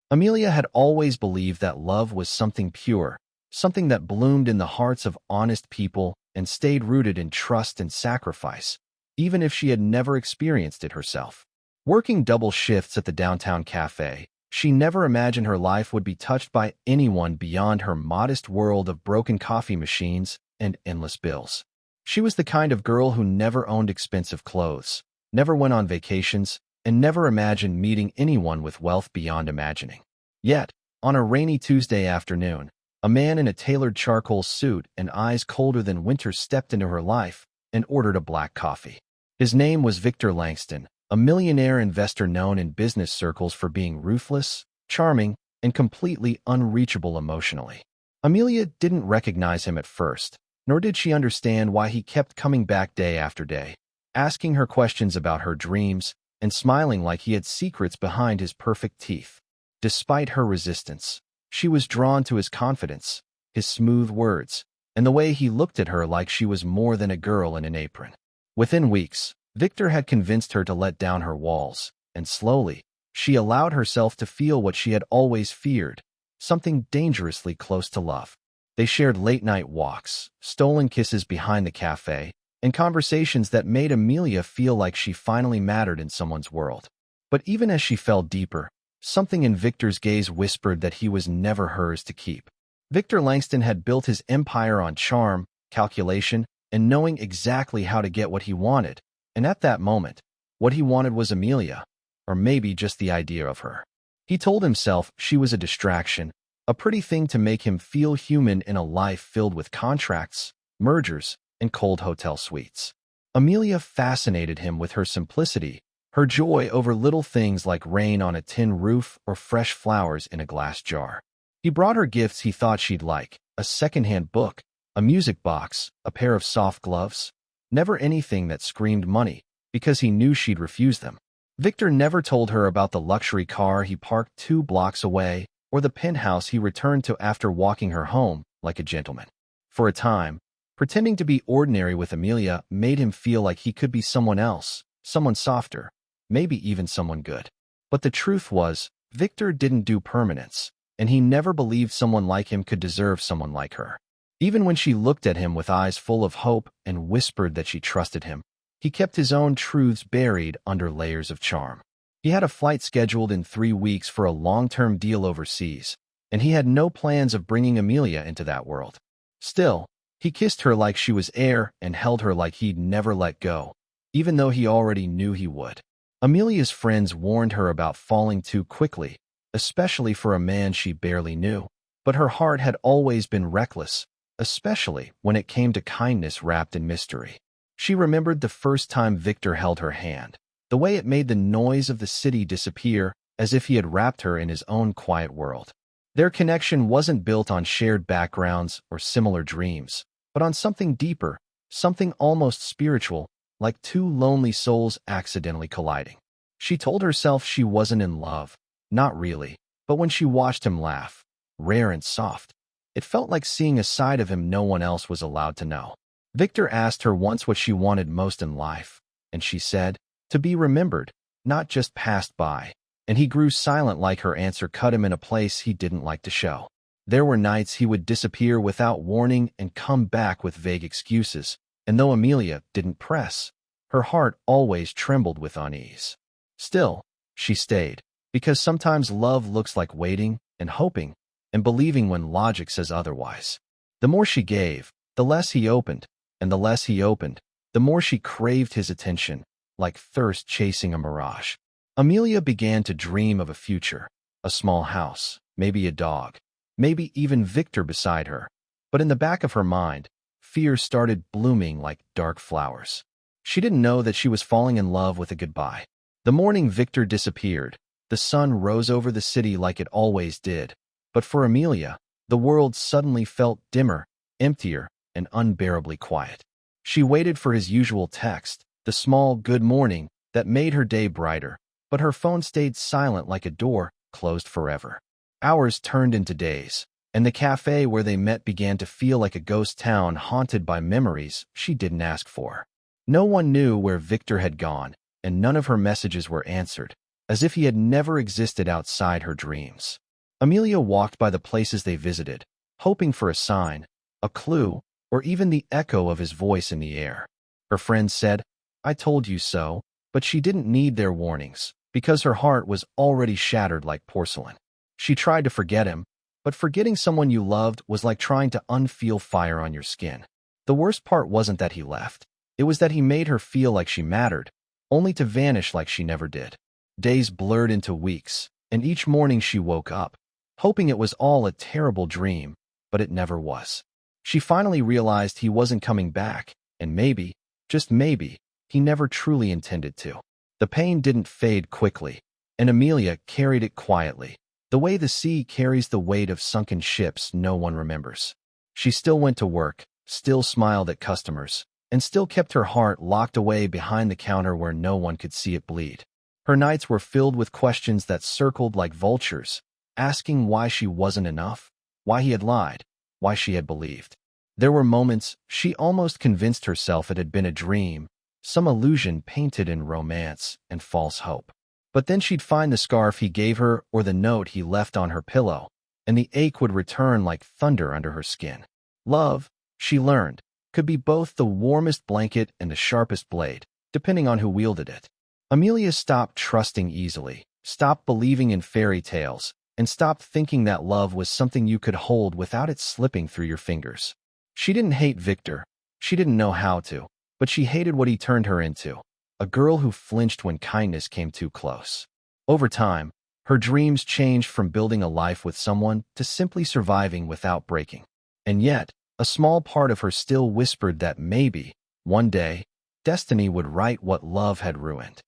Amelia had always believed that love was something pure, something that bloomed in the hearts of honest people and stayed rooted in trust and sacrifice, even if she had never experienced it herself. Working double shifts at the downtown cafe, she never imagined her life would be touched by anyone beyond her modest world of broken coffee machines and endless bills. She was the kind of girl who never owned expensive clothes, never went on vacations, and never imagined meeting anyone with wealth beyond imagining. Yet, on a rainy Tuesday afternoon, a man in a tailored charcoal suit and eyes colder than winter stepped into her life and ordered a black coffee. His name was Victor Langston, a millionaire investor known in business circles for being ruthless, charming, and completely unreachable emotionally. Amelia didn't recognize him at first, nor did she understand why he kept coming back day after day, asking her questions about her dreams and smiling like he had secrets behind his perfect teeth. Despite her resistance, she was drawn to his confidence, his smooth words, and the way he looked at her like she was more than a girl in an apron. Within weeks, Victor had convinced her to let down her walls, and slowly, she allowed herself to feel what she had always feared, something dangerously close to love. They shared late-night walks, stolen kisses behind the cafe, and conversations that made Amelia feel like she finally mattered in someone's world. But even as she fell deeper, something in Victor's gaze whispered that he was never hers to keep. Victor Langston had built his empire on charm, calculation, and knowing exactly how to get what he wanted. And at that moment, what he wanted was Amelia, or maybe just the idea of her. He told himself she was a distraction, a pretty thing to make him feel human in a life filled with contracts, mergers, and cold hotel suites. Amelia fascinated him with her simplicity, her joy over little things like rain on a tin roof or fresh flowers in a glass jar. He brought her gifts he thought she'd like, a secondhand book, a music box, a pair of soft gloves. Never anything that screamed money, because he knew she'd refuse them. Victor never told her about the luxury car he parked 2 blocks away or the penthouse he returned to after walking her home like a gentleman. For a time, pretending to be ordinary with Amelia made him feel like he could be someone else, someone softer, maybe even someone good. But the truth was, Victor didn't do permanence, and he never believed someone like him could deserve someone like her. Even when she looked at him with eyes full of hope and whispered that she trusted him, he kept his own truths buried under layers of charm. He had a flight scheduled in 3 weeks for a long-term deal overseas, and he had no plans of bringing Amelia into that world. Still, he kissed her like she was air and held her like he'd never let go, even though he already knew he would. Amelia's friends warned her about falling too quickly, especially for a man she barely knew, but her heart had always been reckless, especially when it came to kindness wrapped in mystery. She remembered the first time Victor held her hand, the way it made the noise of the city disappear as if he had wrapped her in his own quiet world. Their connection wasn't built on shared backgrounds or similar dreams, but on something deeper, something almost spiritual, like 2 lonely souls accidentally colliding. She told herself she wasn't in love, not really, but when she watched him laugh, rare and soft, it felt like seeing a side of him no one else was allowed to know. Victor asked her once what she wanted most in life, and she said, to be remembered, not just passed by, and he grew silent like her answer cut him in a place he didn't like to show. There were nights he would disappear without warning and come back with vague excuses, and though Amelia didn't press, her heart always trembled with unease. Still, she stayed, because sometimes love looks like waiting and hoping and believing when logic says otherwise. The more she gave, the less he opened, and the less he opened, the more she craved his attention, like thirst chasing a mirage. Amelia began to dream of a future, a small house, maybe a dog, maybe even Victor beside her. But in the back of her mind, fear started blooming like dark flowers. She didn't know that she was falling in love with a goodbye. The morning Victor disappeared, the sun rose over the city like it always did. But for Amelia, the world suddenly felt dimmer, emptier, and unbearably quiet. She waited for his usual text, the small good morning that made her day brighter, but her phone stayed silent like a door closed forever. Hours turned into days, and the cafe where they met began to feel like a ghost town haunted by memories she didn't ask for. No one knew where Victor had gone, and none of her messages were answered. as if he had never existed outside her dreams. Amelia walked by the places they visited, hoping for a sign, a clue, or even the echo of his voice in the air. Her friends said, "I told you so," but she didn't need their warnings, because her heart was already shattered like porcelain. She tried to forget him, but forgetting someone you loved was like trying to unfeel fire on your skin. The worst part wasn't that he left. It was that he made her feel like she mattered, only to vanish like she never did. Days blurred into weeks, and each morning she woke up, hoping it was all a terrible dream, but it never was. She finally realized he wasn't coming back, and maybe, just maybe, he never truly intended to. The pain didn't fade quickly, and Amelia carried it quietly, the way the sea carries the weight of sunken ships no one remembers. She still went to work, still smiled at customers, and still kept her heart locked away behind the counter where no one could see it bleed. Her nights were filled with questions that circled like vultures, asking why she wasn't enough, why he had lied, why she had believed. There were moments she almost convinced herself it had been a dream, some illusion painted in romance and false hope. But then she'd find the scarf he gave her or the note he left on her pillow, and the ache would return like thunder under her skin. Love, she learned, could be both the warmest blanket and the sharpest blade, depending on who wielded it. Amelia stopped trusting easily, stopped believing in fairy tales, and stopped thinking that love was something you could hold without it slipping through your fingers. She didn't hate Victor. She didn't know how to, but she hated what he turned her into, a girl who flinched when kindness came too close. Over time, her dreams changed from building a life with someone to simply surviving without breaking. And yet, a small part of her still whispered that maybe, one day, destiny would right what love had ruined.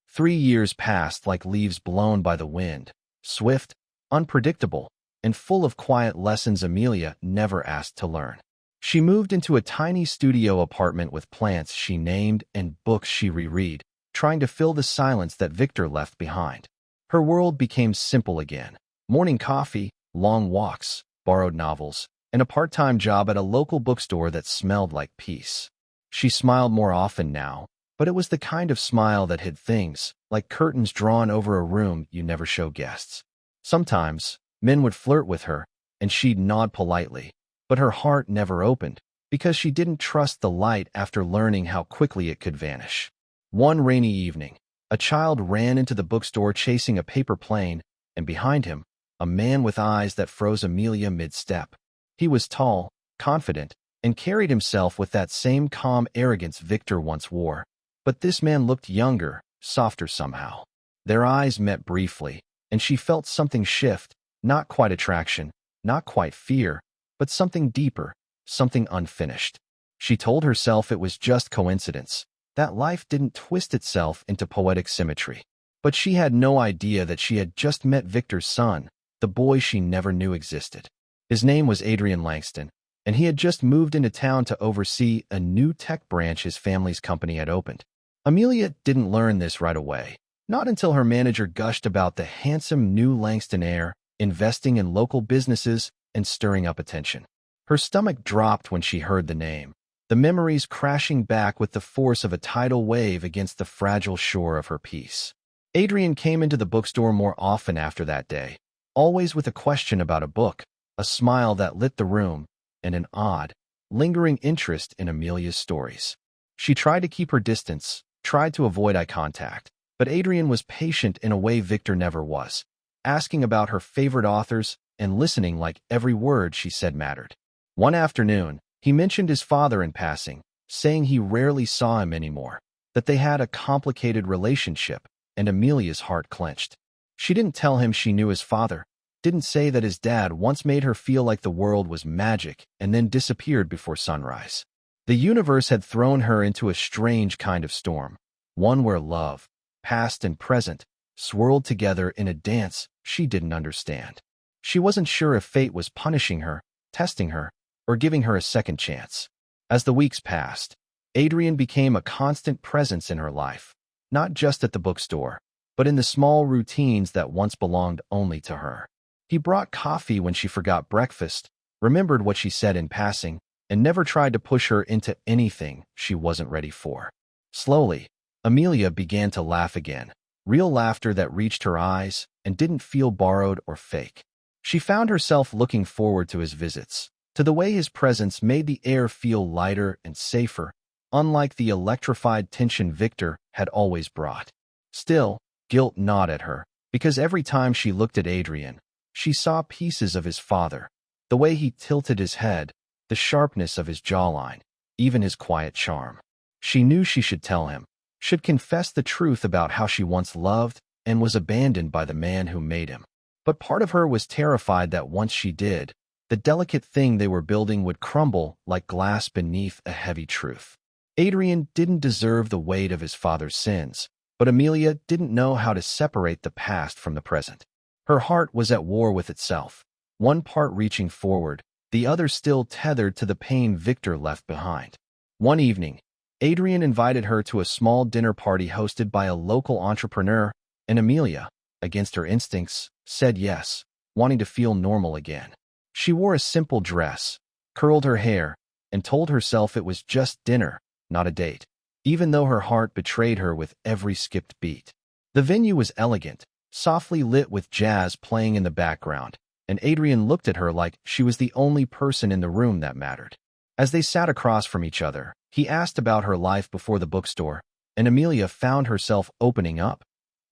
3 years passed like leaves blown by the wind, swift, unpredictable, and full of quiet lessons Amelia never asked to learn. She moved into a tiny studio apartment with plants she named and books she reread, trying to fill the silence that Victor left behind. Her world became simple again. Morning coffee, long walks, borrowed novels, and a part-time job at a local bookstore that smelled like peace. She smiled more often now, but it was the kind of smile that hid things, like curtains drawn over a room you never show guests. Sometimes, men would flirt with her, and she'd nod politely, but her heart never opened, because she didn't trust the light after learning how quickly it could vanish. One rainy evening, a child ran into the bookstore chasing a paper plane, and behind him, a man with eyes that froze Amelia mid-step. He was tall, confident, and carried himself with that same calm arrogance Victor once wore. But this man looked younger, softer somehow. Their eyes met briefly, and she felt something shift, not quite attraction, not quite fear, but something deeper, something unfinished. She told herself it was just coincidence, that life didn't twist itself into poetic symmetry. But she had no idea that she had just met Victor's son, the boy she never knew existed. His name was Adrien Langston, and he had just moved into town to oversee a new tech branch his family's company had opened. Amelia didn't learn this right away, not until her manager gushed about the handsome new Langston heir, investing in local businesses and stirring up attention. Her stomach dropped when she heard the name, the memories crashing back with the force of a tidal wave against the fragile shore of her peace. Adrien came into the bookstore more often after that day, always with a question about a book, a smile that lit the room, and an odd, lingering interest in Amelia's stories. She tried to keep her distance, tried to avoid eye contact, but Adrien was patient in a way Victor never was, asking about her favorite authors and listening like every word she said mattered. One afternoon, he mentioned his father in passing, saying he rarely saw him anymore, that they had a complicated relationship, and Amelia's heart clenched. She didn't tell him she knew his father, didn't say that his dad once made her feel like the world was magic and then disappeared before sunrise. The universe had thrown her into a strange kind of storm, one where love, past and present, swirled together in a dance she didn't understand. She wasn't sure if fate was punishing her, testing her, or giving her a second chance. As the weeks passed, Adrien became a constant presence in her life, not just at the bookstore, but in the small routines that once belonged only to her. He brought coffee when she forgot breakfast, remembered what she said in passing, and never tried to push her into anything she wasn't ready for. Slowly, Amelia began to laugh again, real laughter that reached her eyes and didn't feel borrowed or fake. She found herself looking forward to his visits, to the way his presence made the air feel lighter and safer, unlike the electrified tension Victor had always brought. Still, guilt gnawed at her, because every time she looked at Adrien, she saw pieces of his father, the way he tilted his head, the sharpness of his jawline, even his quiet charm. She knew she should tell him, should confess the truth about how she once loved and was abandoned by the man who made him. But part of her was terrified that once she did, the delicate thing they were building would crumble like glass beneath a heavy truth. Adrien didn't deserve the weight of his father's sins, but Amelia didn't know how to separate the past from the present. Her heart was at war with itself, one part reaching forward, the other still tethered to the pain Victor left behind. One evening, Adrien invited her to a small dinner party hosted by a local entrepreneur, and Amelia, against her instincts, said yes, wanting to feel normal again. She wore a simple dress, curled her hair, and told herself it was just dinner, not a date, even though her heart betrayed her with every skipped beat. The venue was elegant, softly lit with jazz playing in the background, and Adrien looked at her like she was the only person in the room that mattered. As they sat across from each other, he asked about her life before the bookstore, and Amelia found herself opening up,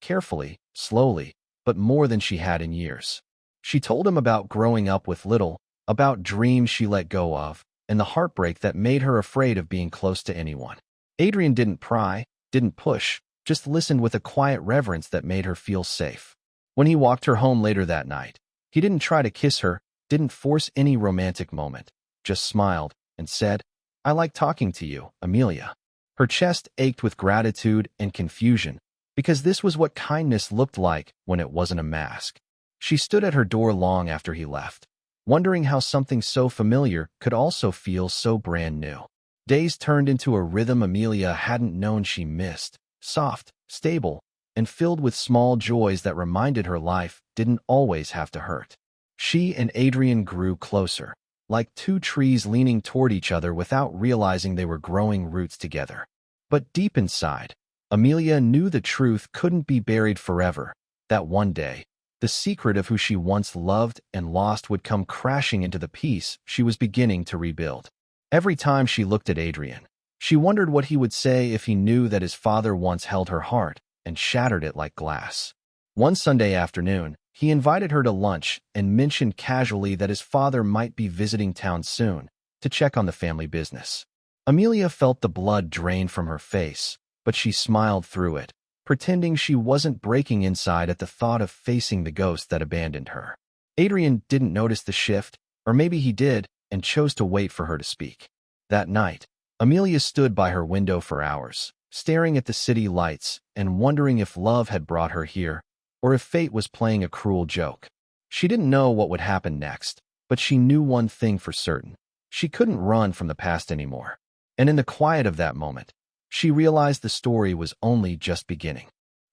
carefully, slowly, but more than she had in years. She told him about growing up with little, about dreams she let go of, and the heartbreak that made her afraid of being close to anyone. Adrien didn't pry, didn't push, just listened with a quiet reverence that made her feel safe. When he walked her home later that night, he didn't try to kiss her, didn't force any romantic moment, just smiled and said, "I like talking to you, Amelia." Her chest ached with gratitude and confusion, because this was what kindness looked like when it wasn't a mask. She stood at her door long after he left, wondering how something so familiar could also feel so brand new. Days turned into a rhythm Amelia hadn't known she missed, soft, stable, and filled with small joys that reminded her life didn't always have to hurt. She and Adrien grew closer, like two trees leaning toward each other without realizing they were growing roots together. But deep inside, Amelia knew the truth couldn't be buried forever, that one day, the secret of who she once loved and lost would come crashing into the peace she was beginning to rebuild. Every time she looked at Adrien, she wondered what he would say if he knew that his father once held her heart and shattered it like glass. One Sunday afternoon, he invited her to lunch and mentioned casually that his father might be visiting town soon to check on the family business. Amelia felt the blood drain from her face, but she smiled through it, pretending she wasn't breaking inside at the thought of facing the ghost that abandoned her. Adrien didn't notice the shift, or maybe he did, and chose to wait for her to speak. That night, Amelia stood by her window for hours, staring at the city lights and wondering if love had brought her here, or if fate was playing a cruel joke. She didn't know what would happen next, but she knew one thing for certain. She couldn't run from the past anymore. And in the quiet of that moment, she realized the story was only just beginning.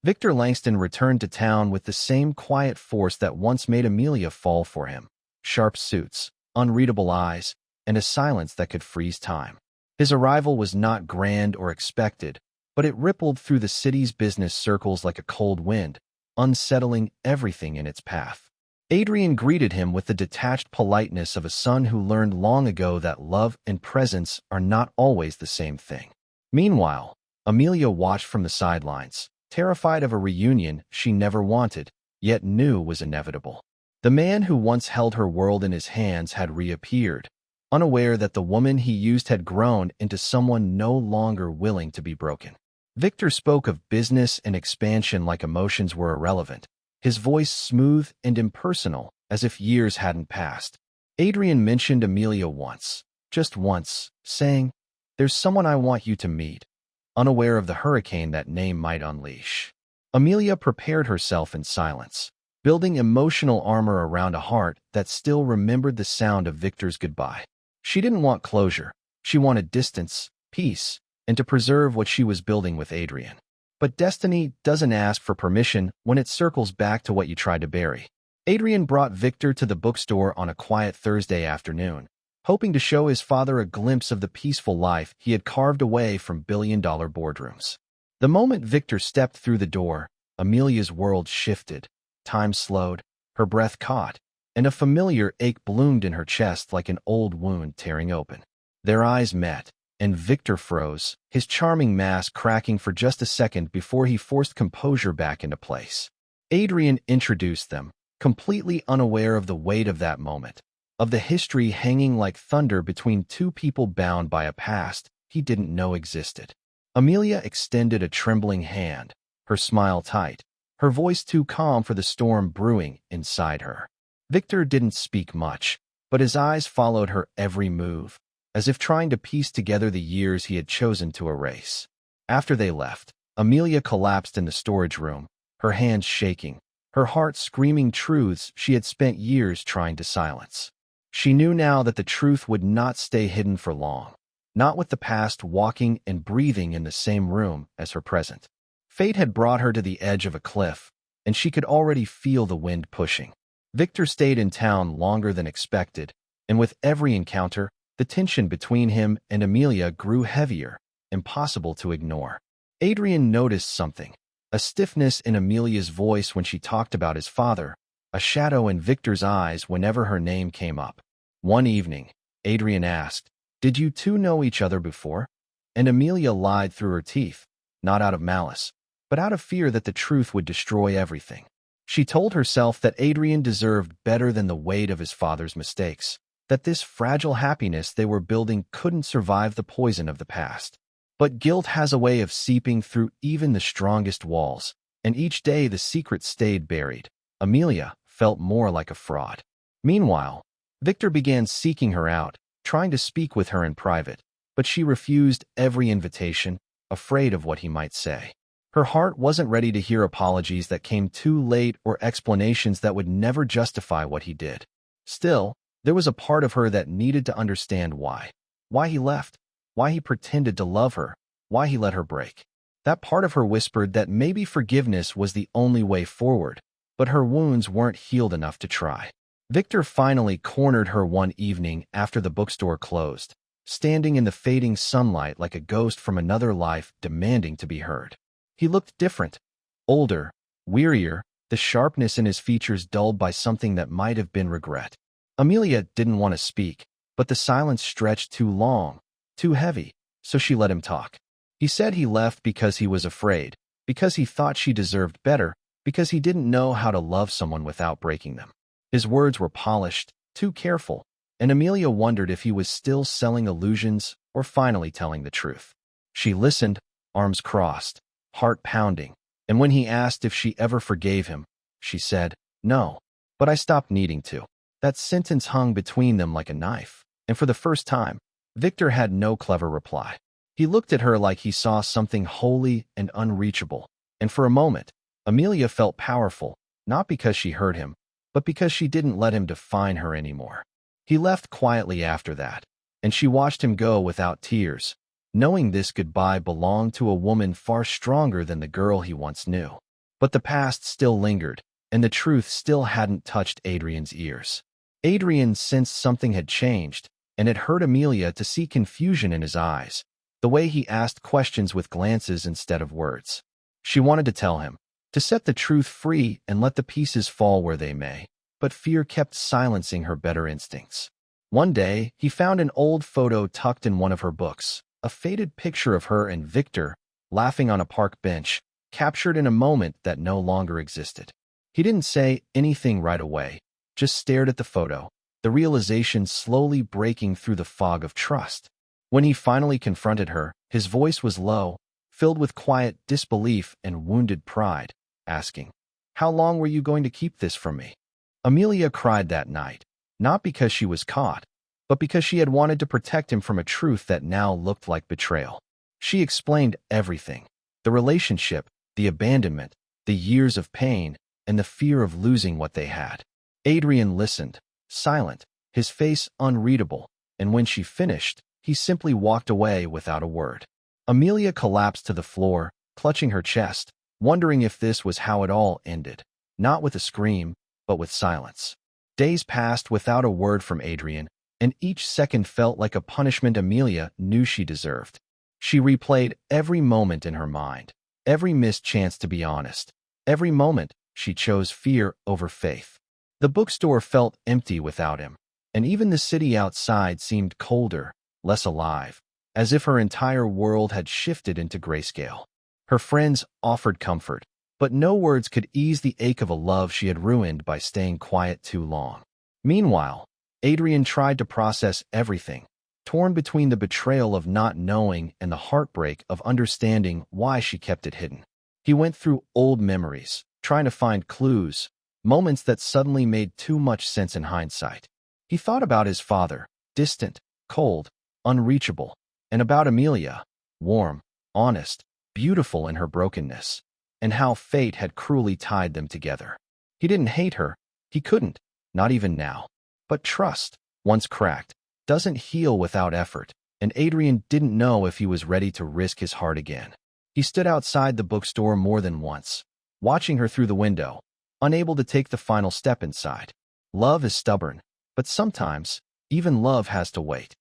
Victor Langston returned to town with the same quiet force that once made Amelia fall for him. Sharp suits, unreadable eyes, and a silence that could freeze time. His arrival was not grand or expected, but it rippled through the city's business circles like a cold wind, unsettling everything in its path. Adrien greeted him with the detached politeness of a son who learned long ago that love and presence are not always the same thing. Meanwhile, Amelia watched from the sidelines, terrified of a reunion she never wanted, yet knew was inevitable. The man who once held her world in his hands had reappeared, unaware that the woman he used had grown into someone no longer willing to be broken. Victor spoke of business and expansion like emotions were irrelevant, his voice smooth and impersonal, as if years hadn't passed. Adrien mentioned Amelia once, just once, saying, "There's someone I want you to meet," unaware of the hurricane that name might unleash. Amelia prepared herself in silence, building emotional armor around a heart that still remembered the sound of Victor's goodbye. She didn't want closure. She wanted distance, peace, and to preserve what she was building with Adrien. But destiny doesn't ask for permission when it circles back to what you tried to bury. Adrien brought Victor to the bookstore on a quiet Thursday afternoon, hoping to show his father a glimpse of the peaceful life he had carved away from billion-dollar boardrooms. The moment Victor stepped through the door, Amelia's world shifted. Time slowed, her breath caught, and a familiar ache bloomed in her chest like an old wound tearing open. Their eyes met, and Victor froze, his charming mask cracking for just a second before he forced composure back into place. Adrien introduced them, completely unaware of the weight of that moment, of the history hanging like thunder between two people bound by a past he didn't know existed. Amelia extended a trembling hand, her smile tight, her voice too calm for the storm brewing inside her. Victor didn't speak much, but his eyes followed her every move, as if trying to piece together the years he had chosen to erase. After they left, Amelia collapsed in the storage room, her hands shaking, her heart screaming truths she had spent years trying to silence. She knew now that the truth would not stay hidden for long, not with the past walking and breathing in the same room as her present. Fate had brought her to the edge of a cliff, and she could already feel the wind pushing. Victor stayed in town longer than expected, and with every encounter, the tension between him and Amelia grew heavier, impossible to ignore. Adrien noticed something, a stiffness in Amelia's voice when she talked about his father, a shadow in Victor's eyes whenever her name came up. One evening, Adrien asked, "Did you two know each other before?" And Amelia lied through her teeth, not out of malice, but out of fear that the truth would destroy everything. She told herself that Adrien deserved better than the weight of his father's mistakes, that this fragile happiness they were building couldn't survive the poison of the past. But guilt has a way of seeping through even the strongest walls, and each day the secret stayed buried. Amelia felt more like a fraud. Meanwhile, Victor began seeking her out, trying to speak with her in private, but she refused every invitation, afraid of what he might say. Her heart wasn't ready to hear apologies that came too late or explanations that would never justify what he did. Still, there was a part of her that needed to understand why. Why he left, why he pretended to love her, why he let her break. That part of her whispered that maybe forgiveness was the only way forward, but her wounds weren't healed enough to try. Victor finally cornered her one evening after the bookstore closed, standing in the fading sunlight like a ghost from another life demanding to be heard. He looked different, older, wearier, the sharpness in his features dulled by something that might have been regret. Amelia didn't want to speak, but the silence stretched too long, too heavy, so she let him talk. He said he left because he was afraid, because he thought she deserved better, because he didn't know how to love someone without breaking them. His words were polished, too careful, and Amelia wondered if he was still selling illusions or finally telling the truth. She listened, arms crossed, heart pounding, and when he asked if she ever forgave him, she said, "No, but I stopped needing to." That sentence hung between them like a knife, and for the first time, Victor had no clever reply. He looked at her like he saw something holy and unreachable, and for a moment, Amelia felt powerful, not because she hurt him, but because she didn't let him define her anymore. He left quietly after that, and she watched him go without tears, knowing this goodbye belonged to a woman far stronger than the girl he once knew. But the past still lingered, and the truth still hadn't touched Adrien's ears. Adrien sensed something had changed, and it hurt Amelia to see confusion in his eyes, the way he asked questions with glances instead of words. She wanted to tell him, to set the truth free and let the pieces fall where they may, but fear kept silencing her better instincts. One day, he found an old photo tucked in one of her books, a faded picture of her and Victor, laughing on a park bench, captured in a moment that no longer existed. He didn't say anything right away, just stared at the photo, the realization slowly breaking through the fog of trust. When he finally confronted her, his voice was low, filled with quiet disbelief and wounded pride, asking, "How long were you going to keep this from me?" Amelia cried that night, not because she was caught, but because she had wanted to protect him from a truth that now looked like betrayal. She explained everything, the relationship, the abandonment, the years of pain, and the fear of losing what they had. Adrien listened, silent, his face unreadable, and when she finished, he simply walked away without a word. Amelia collapsed to the floor, clutching her chest, wondering if this was how it all ended, not with a scream, but with silence. Days passed without a word from Adrien, and each second felt like a punishment Amelia knew she deserved. She replayed every moment in her mind, every missed chance to be honest, Every moment, she chose fear over faith. The bookstore felt empty without him, and even the city outside seemed colder, less alive, as if her entire world had shifted into grayscale. Her friends offered comfort, but no words could ease the ache of a love she had ruined by staying quiet too long. Meanwhile, Adrien tried to process everything, torn between the betrayal of not knowing and the heartbreak of understanding why she kept it hidden. He went through old memories, trying to find clues, moments that suddenly made too much sense in hindsight. He thought about his father, distant, cold, unreachable, and about Amelia, warm, honest, beautiful in her brokenness, and how fate had cruelly tied them together. He didn't hate her. He couldn't, not even now. But trust, once cracked, doesn't heal without effort, and Adrien didn't know if he was ready to risk his heart again. He stood outside the bookstore more than once, watching her through the window, unable to take the final step inside. Love is stubborn, but sometimes, even love has to wait.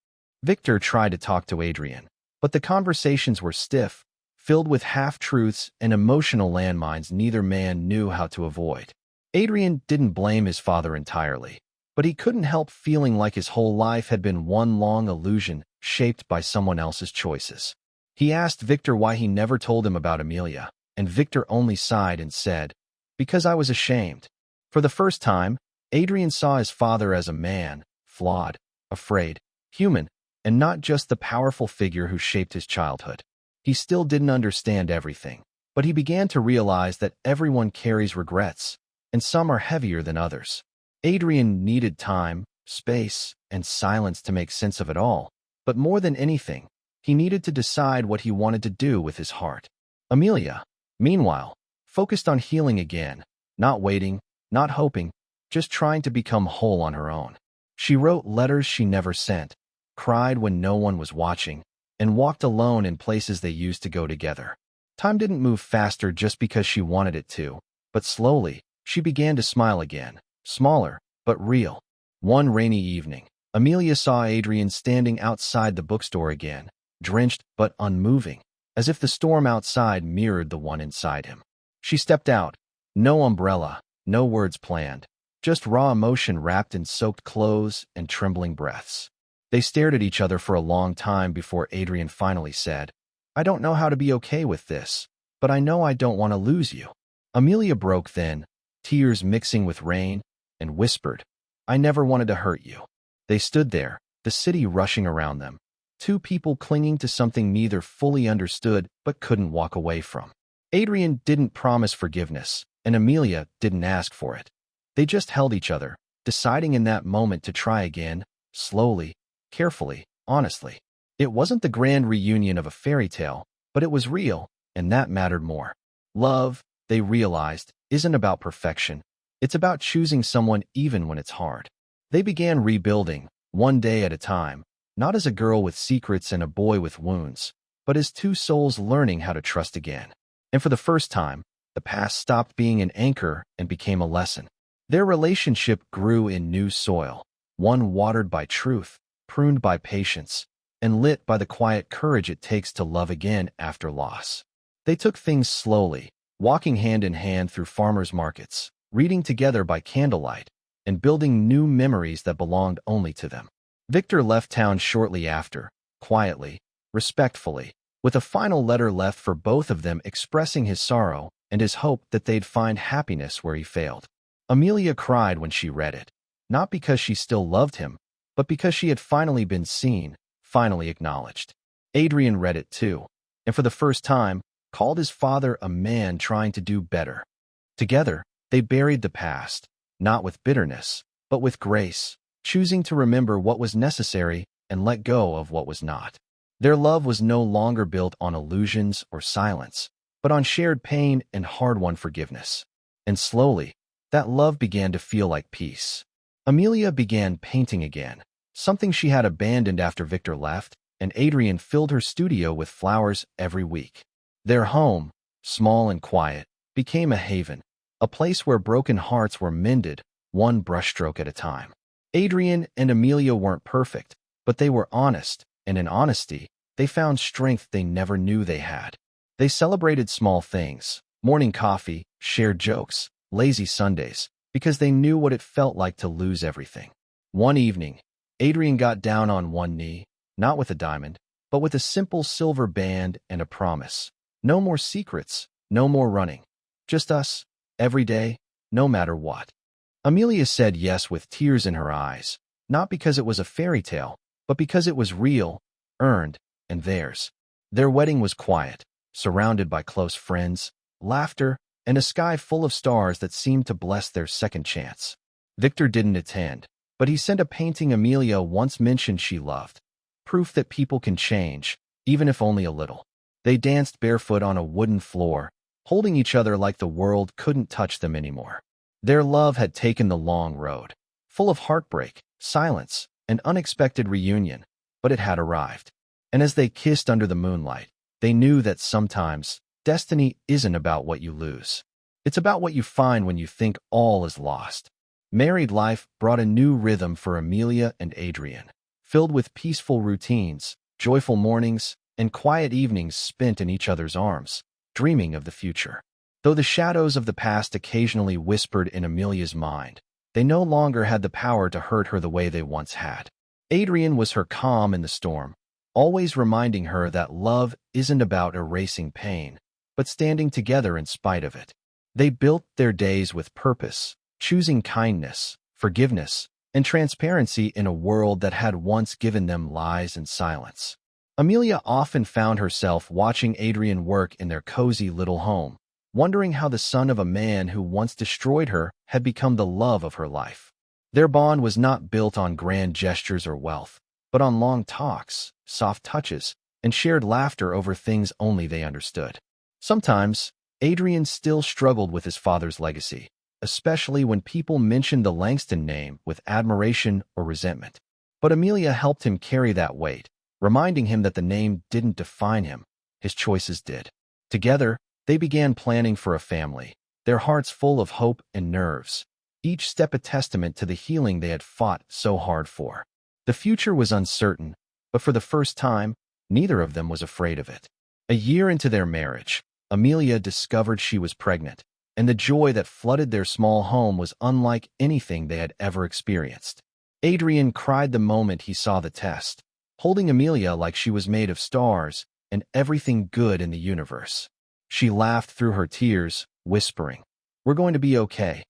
Victor tried to talk to Adrien, but the conversations were stiff, filled with half-truths and emotional landmines neither man knew how to avoid. Adrien didn't blame his father entirely, but he couldn't help feeling like his whole life had been one long illusion shaped by someone else's choices. He asked Victor why he never told him about Amelia, and Victor only sighed and said, "Because I was ashamed." For the first time, Adrien saw his father as a man, flawed, afraid, human, and not just the powerful figure who shaped his childhood. He still didn't understand everything, but he began to realize that everyone carries regrets, and some are heavier than others. Adrien needed time, space, and silence to make sense of it all, but more than anything, he needed to decide what he wanted to do with his heart. Amelia, meanwhile, focused on healing again, not waiting, not hoping, just trying to become whole on her own. She wrote letters she never sent, cried when no one was watching, and walked alone in places they used to go together. Time didn't move faster just because she wanted it to, but slowly, she began to smile again, smaller, but real. One rainy evening, Amelia saw Adrien standing outside the bookstore again, drenched but unmoving, as if the storm outside mirrored the one inside him. She stepped out, no umbrella, no words planned, just raw emotion wrapped in soaked clothes and trembling breaths. They stared at each other for a long time before Adrien finally said, "I don't know how to be okay with this, but I know I don't want to lose you." Amelia broke then, tears mixing with rain, and whispered, "I never wanted to hurt you." They stood there, the city rushing around them, two people clinging to something neither fully understood but couldn't walk away from. Adrien didn't promise forgiveness, and Amelia didn't ask for it. They just held each other, deciding in that moment to try again, slowly, carefully, honestly. It wasn't the grand reunion of a fairy tale, but it was real, and that mattered more. Love, they realized, isn't about perfection. It's about choosing someone even when it's hard. They began rebuilding, one day at a time, not as a girl with secrets and a boy with wounds, but as two souls learning how to trust again. And for the first time, the past stopped being an anchor and became a lesson. Their relationship grew in new soil, one watered by truth, pruned by patience, and lit by the quiet courage it takes to love again after loss. They took things slowly, walking hand in hand through farmers' markets, reading together by candlelight, and building new memories that belonged only to them. Victor left town shortly after, quietly, respectfully, with a final letter left for both of them expressing his sorrow and his hope that they'd find happiness where he failed. Amelia cried when she read it, not because she still loved him, but because she had finally been seen, finally acknowledged. Adrien read it too, and for the first time, called his father a man trying to do better. Together, they buried the past, not with bitterness, but with grace, choosing to remember what was necessary and let go of what was not. Their love was no longer built on illusions or silence, but on shared pain and hard-won forgiveness. And slowly, that love began to feel like peace. Amelia began painting again, something she had abandoned after Victor left, and Adrien filled her studio with flowers every week. Their home, small and quiet, became a haven, a place where broken hearts were mended, one brushstroke at a time. Adrien and Amelia weren't perfect, but they were honest, and in honesty, they found strength they never knew they had. They celebrated small things, Morning coffee, shared jokes, lazy Sundays, because they knew what it felt like to lose everything. One evening, Adrien got down on one knee, not with a diamond, but with a simple silver band and a promise. No more secrets, no more running. Just us, every day, no matter what. Amelia said yes with tears in her eyes, not because it was a fairy tale, but because it was real, earned, and theirs. Their wedding was quiet, surrounded by close friends, laughter, and a sky full of stars that seemed to bless their second chance. Victor didn't attend, but he sent a painting Amelia once mentioned she loved. Proof that people can change, even if only a little. They danced barefoot on a wooden floor, holding each other like the world couldn't touch them anymore. Their love had taken the long road, full of heartbreak, silence, and unexpected reunion, but it had arrived. And as they kissed under the moonlight, they knew that sometimes destiny isn't about what you lose. It's about what you find when you think all is lost. Married life brought a new rhythm for Amelia and Adrien, filled with peaceful routines, joyful mornings, and quiet evenings spent in each other's arms, dreaming of the future. Though the shadows of the past occasionally whispered in Amelia's mind, they no longer had the power to hurt her the way they once had. Adrien was her calm in the storm, always reminding her that love isn't about erasing pain, but standing together in spite of it. They built their days with purpose, choosing kindness, forgiveness, and transparency in a world that had once given them lies and silence. Amelia often found herself watching Adrien work in their cozy little home, wondering how the son of a man who once destroyed her had become the love of her life. Their bond was not built on grand gestures or wealth, but on long talks, soft touches, and shared laughter over things only they understood. Sometimes, Adrien still struggled with his father's legacy, especially when people mentioned the Langston name with admiration or resentment. But Amelia helped him carry that weight, reminding him that the name didn't define him, his choices did. Together, they began planning for a family, their hearts full of hope and nerves, each step a testament to the healing they had fought so hard for. The future was uncertain, but for the first time, neither of them was afraid of it. A year into their marriage, Amelia discovered she was pregnant, and the joy that flooded their small home was unlike anything they had ever experienced. Adrien cried the moment he saw the test, holding Amelia like she was made of stars and everything good in the universe. She laughed through her tears, whispering, "We're going to be okay."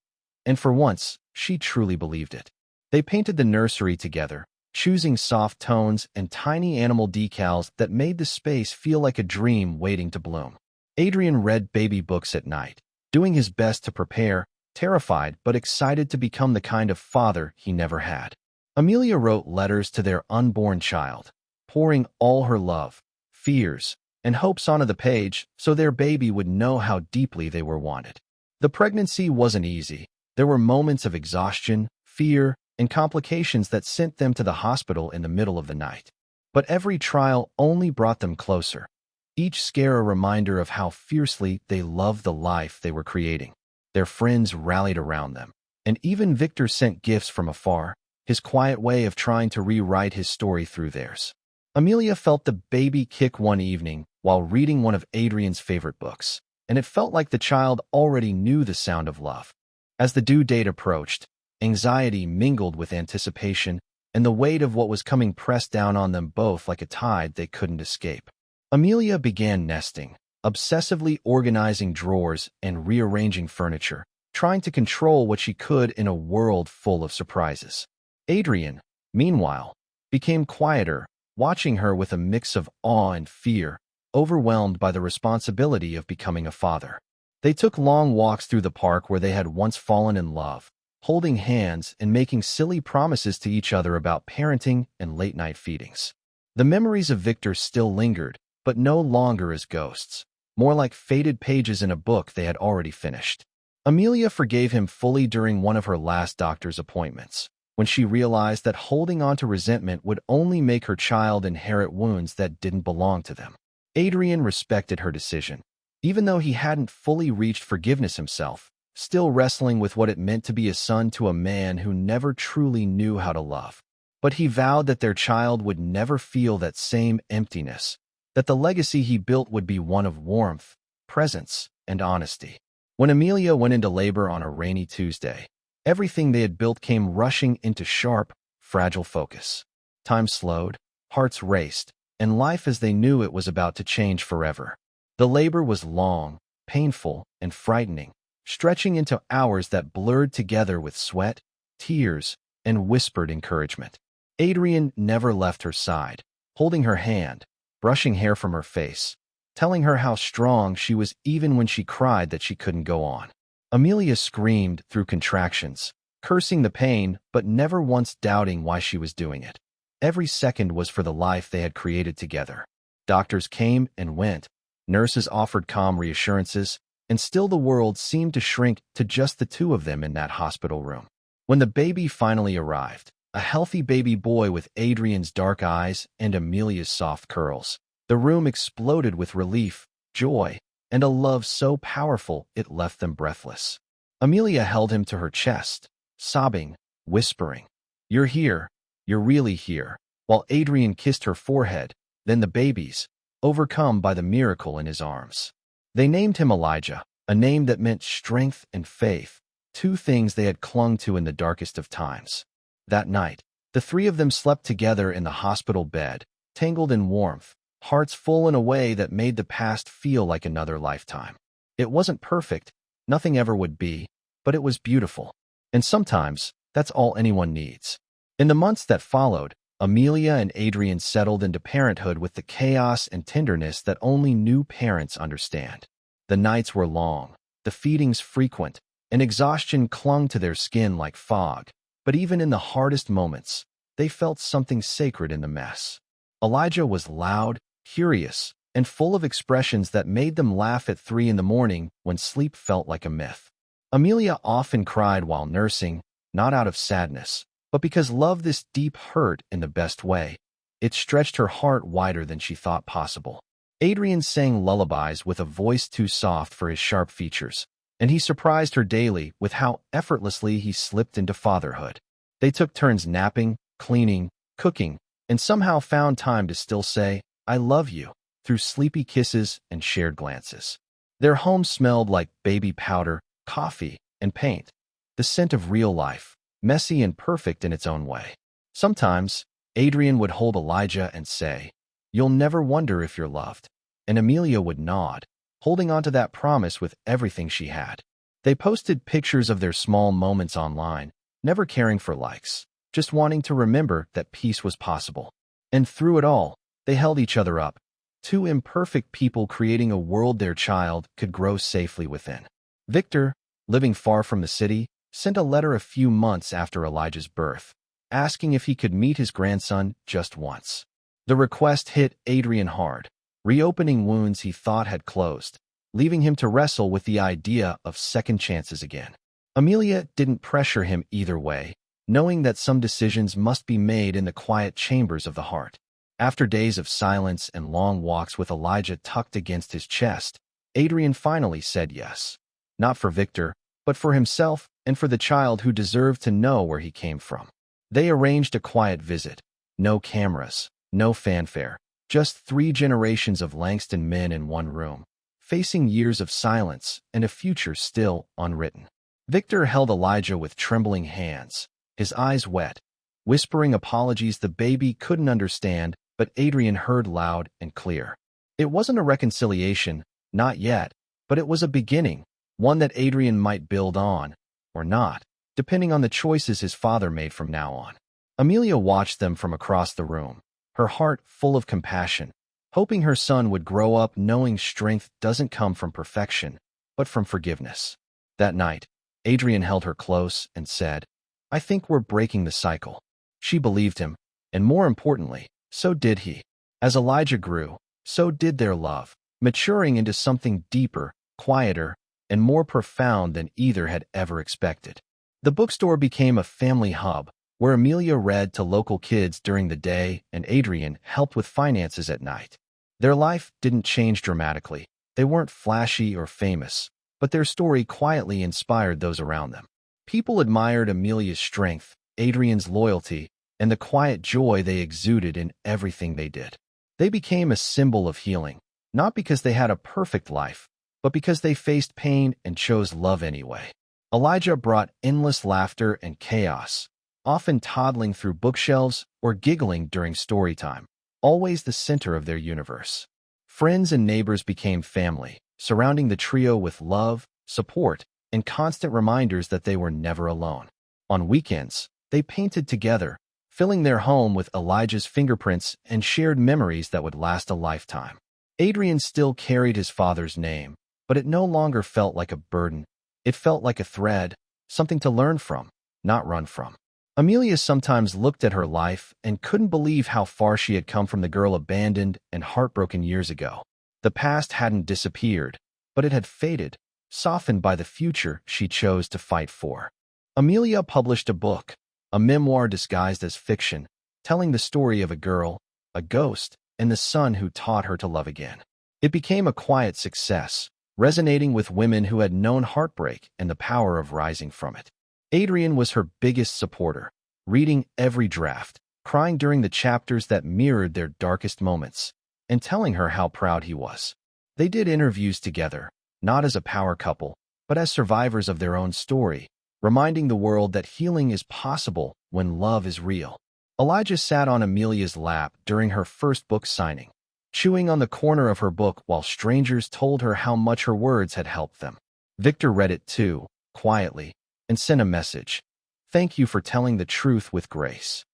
And for once, she truly believed it. They painted the nursery together, choosing soft tones and tiny animal decals that made the space feel like a dream waiting to bloom. Adrien read baby books at night, doing his best to prepare, terrified but excited to become the kind of father he never had. Amelia wrote letters to their unborn child, pouring all her love, fears, and hopes onto the page so their baby would know how deeply they were wanted. The pregnancy wasn't easy. There were moments of exhaustion, fear, and complications that sent them to the hospital in the middle of the night. But every trial only brought them closer, each scare a reminder of how fiercely they loved the life they were creating. Their friends rallied around them, and even Victor sent gifts from afar, his quiet way of trying to rewrite his story through theirs. Amelia felt the baby kick one evening while reading one of Adrien's favorite books, and it felt like the child already knew the sound of love. As the due date approached, anxiety mingled with anticipation, and the weight of what was coming pressed down on them both like a tide they couldn't escape. Amelia began nesting, obsessively organizing drawers and rearranging furniture, trying to control what she could in a world full of surprises. Adrien, meanwhile, became quieter, watching her with a mix of awe and fear, overwhelmed by the responsibility of becoming a father. They took long walks through the park where they had once fallen in love, holding hands and making silly promises to each other about parenting and late-night feedings. The memories of Victor still lingered, but no longer as ghosts, more like faded pages in a book they had already finished. Amelia forgave him fully during one of her last doctor's appointments, when she realized that holding on to resentment would only make her child inherit wounds that didn't belong to them. Adrien respected her decision, even though he hadn't fully reached forgiveness himself, still wrestling with what it meant to be a son to a man who never truly knew how to love. But he vowed that their child would never feel that same emptiness, that the legacy he built would be one of warmth, presence, and honesty. When Amelia went into labor on a rainy Tuesday, everything they had built came rushing into sharp, fragile focus. Time slowed, hearts raced, and life as they knew it was about to change forever. The labor was long, painful, and frightening, stretching into hours that blurred together with sweat, tears, and whispered encouragement. Adrien never left her side, holding her hand, brushing hair from her face, telling her how strong she was even when she cried that she couldn't go on. Amelia screamed through contractions, cursing the pain but never once doubting why she was doing it. Every second was for the life they had created together. Doctors came and went, nurses offered calm reassurances, and still the world seemed to shrink to just the two of them in that hospital room. When the baby finally arrived, a healthy baby boy with Adrien's dark eyes and Amelia's soft curls, the room exploded with relief, joy, and a love so powerful it left them breathless. Amelia held him to her chest, sobbing, whispering, "You're here, you're really here," while Adrien kissed her forehead, then the baby's, overcome by the miracle in his arms. They named him Elijah, a name that meant strength and faith, two things they had clung to in the darkest of times. That night, the three of them slept together in the hospital bed, tangled in warmth, hearts full in a way that made the past feel like another lifetime. It wasn't perfect, nothing ever would be, but it was beautiful. And sometimes, that's all anyone needs. In the months that followed, Amelia and Adrien settled into parenthood with the chaos and tenderness that only new parents understand. The nights were long, the feedings frequent, and exhaustion clung to their skin like fog. But even in the hardest moments, they felt something sacred in the mess. Elijah was loud, curious, and full of expressions that made them laugh at 3 in the morning when sleep felt like a myth. Amelia often cried while nursing, not out of sadness, but because love this deep hurt in the best way. It stretched her heart wider than she thought possible. Adrien sang lullabies with a voice too soft for his sharp features, and he surprised her daily with how effortlessly he slipped into fatherhood. They took turns napping, cleaning, cooking, and somehow found time to still say, "I love you," through sleepy kisses and shared glances. Their home smelled like baby powder, coffee, and paint, the scent of real life, messy and perfect in its own way. Sometimes, Adrien would hold Elijah and say, "You'll never wonder if you're loved," and Amelia would nod, holding on to that promise with everything she had. They posted pictures of their small moments online, never caring for likes, just wanting to remember that peace was possible. And through it all, they held each other up, two imperfect people creating a world their child could grow safely within. Victor, living far from the city, sent a letter a few months after Elijah's birth, asking if he could meet his grandson just once. The request hit Adrien hard, reopening wounds he thought had closed, leaving him to wrestle with the idea of second chances again. Amelia didn't pressure him either way, knowing that some decisions must be made in the quiet chambers of the heart. After days of silence and long walks with Elijah tucked against his chest, Adrien finally said yes. Not for Victor, but for himself and for the child who deserved to know where he came from. They arranged a quiet visit. No cameras, no fanfare, just 3 generations of Langston men in one room, facing years of silence and a future still unwritten. Victor held Elijah with trembling hands, his eyes wet, whispering apologies the baby couldn't understand, but Adrien heard loud and clear. It wasn't a reconciliation, not yet, but it was a beginning, one that Adrien might build on, or not, depending on the choices his father made from now on. Amelia watched them from across the room, her heart full of compassion, hoping her son would grow up knowing strength doesn't come from perfection, but from forgiveness. That night, Adrien held her close and said, "I think we're breaking the cycle." She believed him, and more importantly, so did he. As Elijah grew, so did their love, maturing into something deeper, quieter, and more profound than either had ever expected. The bookstore became a family hub, where Amelia read to local kids during the day and Adrien helped with finances at night. Their life didn't change dramatically. They weren't flashy or famous, but their story quietly inspired those around them. People admired Amelia's strength, Adrien's loyalty, and the quiet joy they exuded in everything they did. They became a symbol of healing, not because they had a perfect life, but because they faced pain and chose love anyway. Elijah brought endless laughter and chaos, often toddling through bookshelves or giggling during story time, always the center of their universe. Friends and neighbors became family, surrounding the trio with love, support, and constant reminders that they were never alone. On weekends, they painted together, filling their home with Elijah's fingerprints and shared memories that would last a lifetime. Adrien still carried his father's name, but it no longer felt like a burden. It felt like a thread, something to learn from, not run from. Amelia sometimes looked at her life and couldn't believe how far she had come from the girl abandoned and heartbroken years ago. The past hadn't disappeared, but it had faded, softened by the future she chose to fight for. Amelia published a book, a memoir disguised as fiction, telling the story of a girl, a ghost, and the son who taught her to love again. It became a quiet success, resonating with women who had known heartbreak and the power of rising from it. Adrien was her biggest supporter, reading every draft, crying during the chapters that mirrored their darkest moments, and telling her how proud he was. They did interviews together, not as a power couple, but as survivors of their own story, reminding the world that healing is possible when love is real. Elijah sat on Amelia's lap during her first book signing, chewing on the corner of her book while strangers told her how much her words had helped them. Victor read it too, quietly, and sent a message. "Thank you for telling the truth with grace."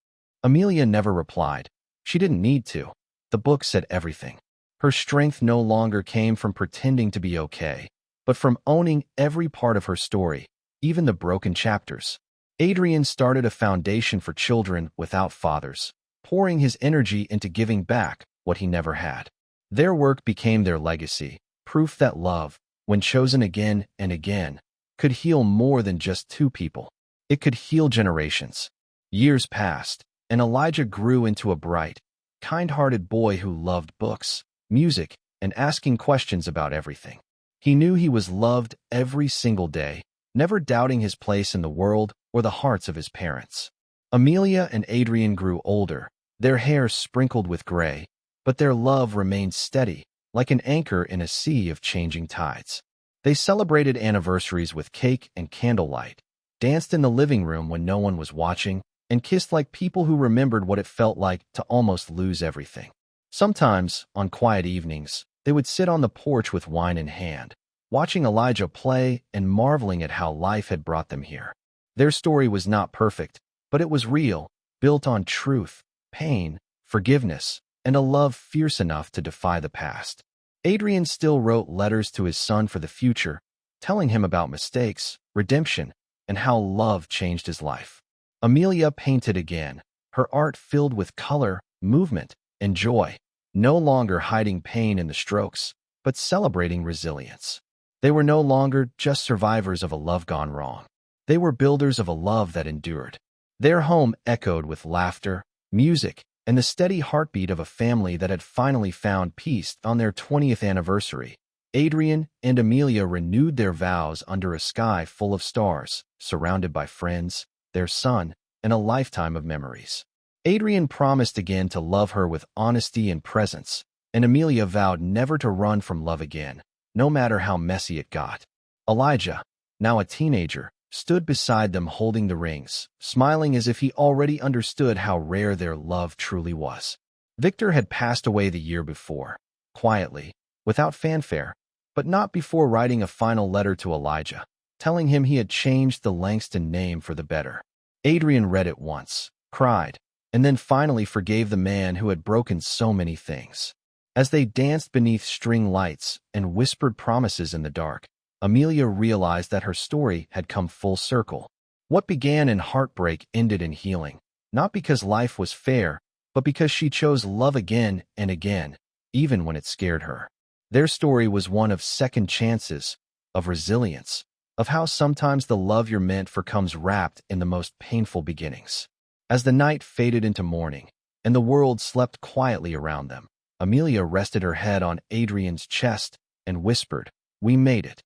Amelia never replied. She didn't need to. The book said everything. Her strength no longer came from pretending to be okay, but from owning every part of her story, even the broken chapters. Adrien started a foundation for children without fathers, pouring his energy into giving back what he never had. Their work became their legacy, proof that love, when chosen again and again, could heal more than just two people. It could heal generations. Years passed, and Elijah grew into a bright, kind-hearted boy who loved books, music, and asking questions about everything. He knew he was loved every single day, never doubting his place in the world or the hearts of his parents. Amelia and Adrien grew older, their hair sprinkled with gray, but their love remained steady, like an anchor in a sea of changing tides. They celebrated anniversaries with cake and candlelight, danced in the living room when no one was watching, and kissed like people who remembered what it felt like to almost lose everything. Sometimes, on quiet evenings, they would sit on the porch with wine in hand, watching Elijah play and marveling at how life had brought them here. Their story was not perfect, but it was real, built on truth, pain, forgiveness, and a love fierce enough to defy the past. Adrien still wrote letters to his son for the future, telling him about mistakes, redemption, and how love changed his life. Amelia painted again, her art filled with color, movement, and joy, no longer hiding pain in the strokes, but celebrating resilience. They were no longer just survivors of a love gone wrong. They were builders of a love that endured. Their home echoed with laughter, music, and the steady heartbeat of a family that had finally found peace on their 20th anniversary. Adrien and Amelia renewed their vows under a sky full of stars, surrounded by friends, their son, and a lifetime of memories. Adrien promised again to love her with honesty and presence, and Amelia vowed never to run from love again, no matter how messy it got. Elijah, now a teenager, stood beside them holding the rings, smiling as if he already understood how rare their love truly was. Victor had passed away the year before, quietly, without fanfare, but not before writing a final letter to Elijah, telling him he had changed the Langston name for the better. Adrien read it once, cried, and then finally forgave the man who had broken so many things. As they danced beneath string lights and whispered promises in the dark, Amelia realized that her story had come full circle. What began in heartbreak ended in healing, not because life was fair, but because she chose love again and again, even when it scared her. Their story was one of second chances, of resilience, of how sometimes the love you're meant for comes wrapped in the most painful beginnings. As the night faded into morning, and the world slept quietly around them, Amelia rested her head on Adrien's chest and whispered, "We made it."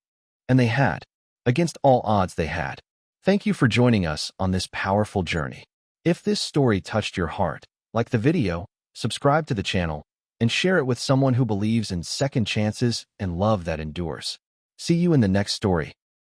And they had. Against all odds they had. Thank you for joining us on this powerful journey. If this story touched your heart, like the video, subscribe to the channel, and share it with someone who believes in second chances and love that endures. See you in the next story.